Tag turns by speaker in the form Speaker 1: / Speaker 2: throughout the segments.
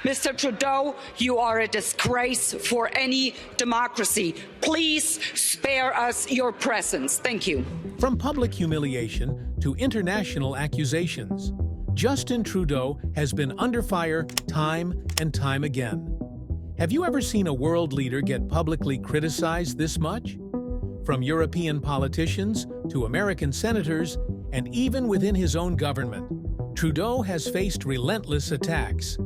Speaker 1: Mr. Trudeau, you are a disgrace for any democracy. Please spare us your presence. Thank you.
Speaker 2: From public humiliation to international accusations, Justin Trudeau has been under fire time and time again. Have you ever seen a world leader get publicly criticized this much? From European politicians to American senators, and even within his own government, Trudeau has faced relentless attacks.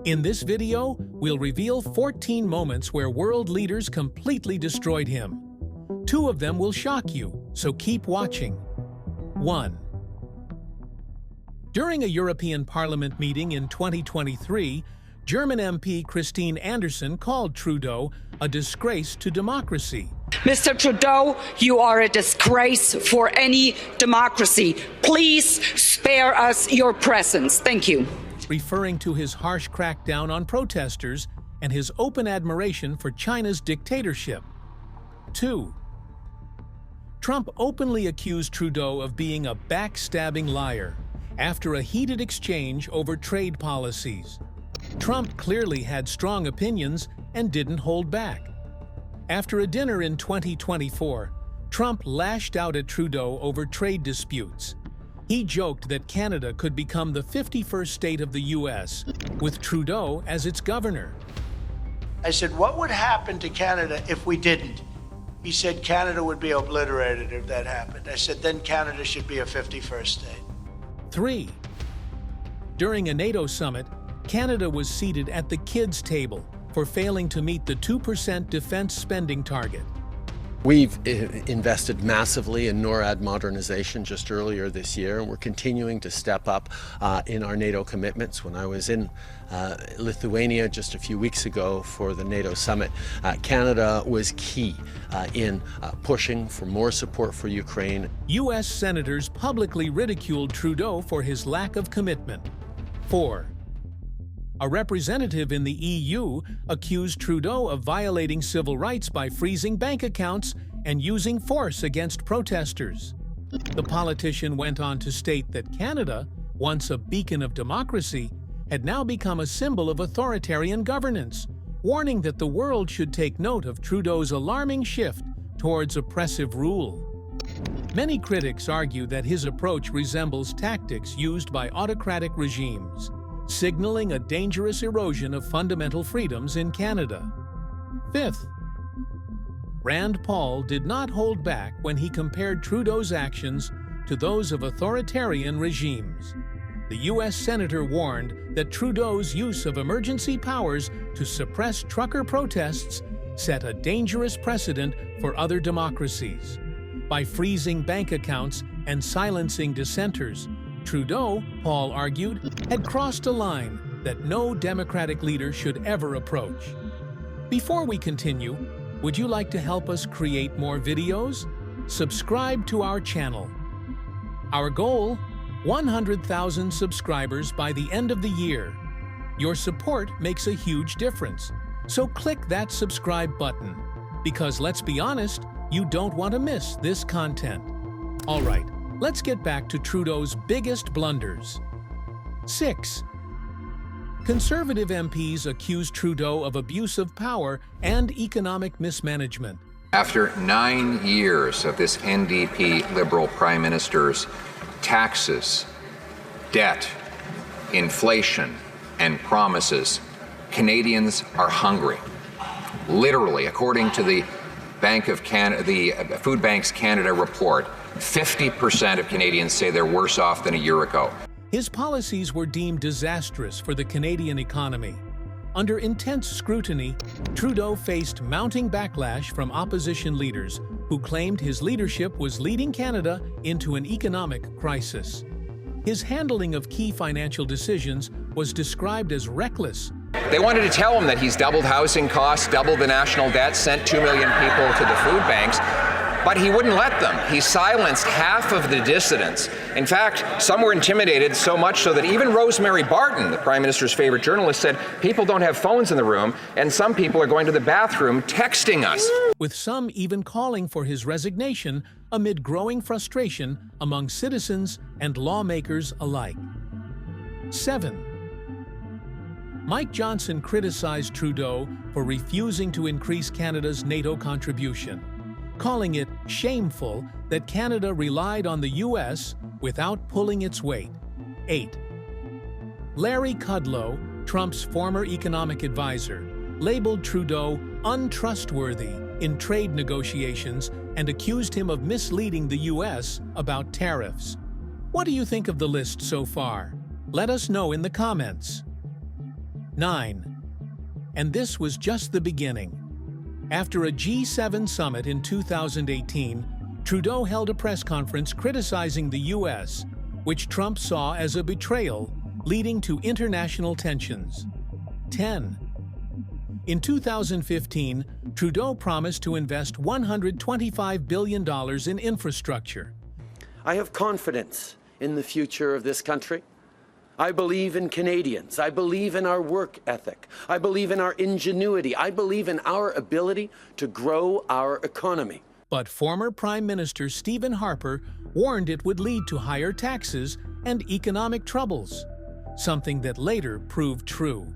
Speaker 2: In this video, we'll reveal 14 moments where world leaders completely destroyed him. 2 of them will shock you, so keep watching. 1. During a European Parliament meeting in 2023, German MP Christine Anderson called Trudeau a disgrace to democracy.
Speaker 1: Mr. Trudeau, you are a disgrace for any democracy. Please spare us your presence. Thank you.
Speaker 2: Referring to his harsh crackdown on protesters and his open admiration for China's dictatorship. 2. Trump openly accused Trudeau of being a backstabbing liar after a heated exchange over trade policies. Trump clearly had strong opinions and didn't hold back. After a dinner in 2024, Trump lashed out at Trudeau over trade disputes. He joked that Canada could become the 51st state of the U.S., with Trudeau as its governor.
Speaker 3: I said, what would happen to Canada if we didn't? He said, Canada would be obliterated if that happened. I said, then Canada should be a 51st state.
Speaker 2: 3. During a NATO summit, Canada was seated at the kids' table for failing to meet the 2% defense spending target.
Speaker 4: We've invested massively in NORAD modernization just earlier this year, and we're continuing to step up in our NATO commitments. When I was in Lithuania just a few weeks ago for the NATO summit, Canada was key in pushing for more support for Ukraine.
Speaker 2: U.S. senators publicly ridiculed Trudeau for his lack of commitment. 4. A representative in the EU accused Trudeau of violating civil rights by freezing bank accounts and using force against protesters. The politician went on to state that Canada, once a beacon of democracy, had now become a symbol of authoritarian governance, warning that the world should take note of Trudeau's alarming shift towards oppressive rule. Many critics argue that his approach resembles tactics used by autocratic regimes, signaling a dangerous erosion of fundamental freedoms in Canada. 5th, Rand Paul did not hold back when he compared Trudeau's actions to those of authoritarian regimes. The U.S. Senator warned that Trudeau's use of emergency powers to suppress trucker protests set a dangerous precedent for other democracies. By freezing bank accounts and silencing dissenters, Trudeau, Paul argued, had crossed a line that no democratic leader should ever approach. Before we continue, would you like to help us create more videos? Subscribe to our channel. Our goal: 100,000 subscribers by the end of the year. Your support makes a huge difference, so click that subscribe button, because let's be honest, you don't want to miss this content. All right. Let's get back to Trudeau's biggest blunders. 6. Conservative MPs accused Trudeau of abuse of power and economic mismanagement.
Speaker 5: After 9 years of this NDP Liberal Prime Minister's taxes, debt, inflation, and promises, Canadians are hungry. Literally, according to the Bank of Canada, the Food Banks Canada report, 50% of Canadians say they're worse off than a year ago.
Speaker 2: His policies were deemed disastrous for the Canadian economy. Under intense scrutiny, Trudeau faced mounting backlash from opposition leaders who claimed his leadership was leading Canada into an economic crisis. His handling of key financial decisions was described as reckless.
Speaker 5: They wanted to tell him that he's doubled housing costs, doubled the national debt, sent 2 million people to the food banks. But he wouldn't let them. He silenced half of the dissidents. In fact, some were intimidated so much so that even Rosemary Barton, the Prime Minister's favorite journalist, said people don't have phones in the room, and some people are going to the bathroom texting us.
Speaker 2: With some even calling for his resignation amid growing frustration among citizens and lawmakers alike. 7. Mike Johnson criticized Trudeau for refusing to increase Canada's NATO contribution, calling it shameful that Canada relied on the U.S. without pulling its weight. 8. Larry Kudlow, Trump's former economic advisor, labeled Trudeau untrustworthy in trade negotiations and accused him of misleading the U.S. about tariffs. What do you think of the list so far? Let us know in the comments. 9. And this was just the beginning. After a G7 summit in 2018, Trudeau held a press conference criticizing the U.S., which Trump saw as a betrayal, leading to international tensions. 10. In 2015, Trudeau promised to invest $125 billion in infrastructure.
Speaker 4: I have confidence in the future of this country. I believe in Canadians. I believe in our work ethic. I believe in our ingenuity. I believe in our ability to grow our economy.
Speaker 2: But former Prime Minister Stephen Harper warned it would lead to higher taxes and economic troubles, something that later proved true.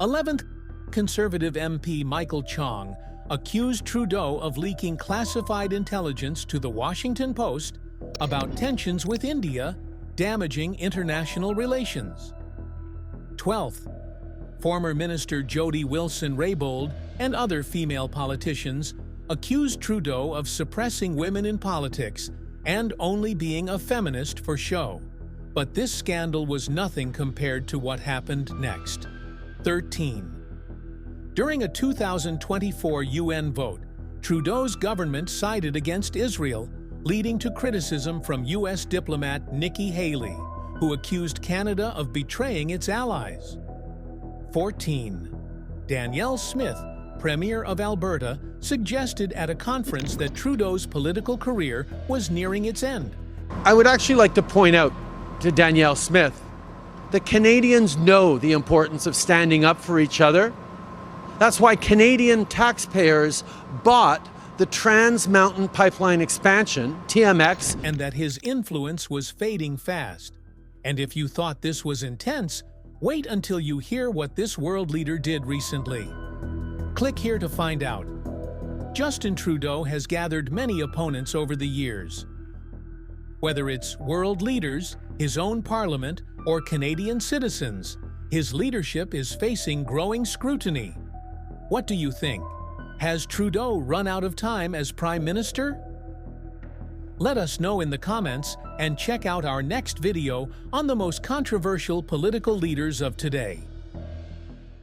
Speaker 2: 11th Conservative MP Michael Chong accused Trudeau of leaking classified intelligence to the Washington Post about tensions with India damaging international relations. 12th, former Minister Jody Wilson-Raybould and other female politicians accused Trudeau of suppressing women in politics and only being a feminist for show. But this scandal was nothing compared to what happened next. 13. During a 2024 UN vote, Trudeau's government sided against Israel, leading to criticism from U.S. diplomat Nikki Haley, who accused Canada of betraying its allies. 14. Danielle Smith, Premier of Alberta, suggested at a conference that Trudeau's political career was nearing its end.
Speaker 4: I would actually like to point out to Danielle Smith that Canadians know the importance of standing up for each other. That's why Canadian taxpayers bought the Trans Mountain Pipeline Expansion, TMX,
Speaker 2: and that his influence was fading fast. And if you thought this was intense, wait until you hear what this world leader did recently. Click here to find out. Justin Trudeau has gathered many opponents over the years. Whether it's world leaders, his own parliament, or Canadian citizens, his leadership is facing growing scrutiny. What do you think? Has Trudeau run out of time as Prime Minister? Let us know in the comments and check out our next video on the most controversial political leaders of today.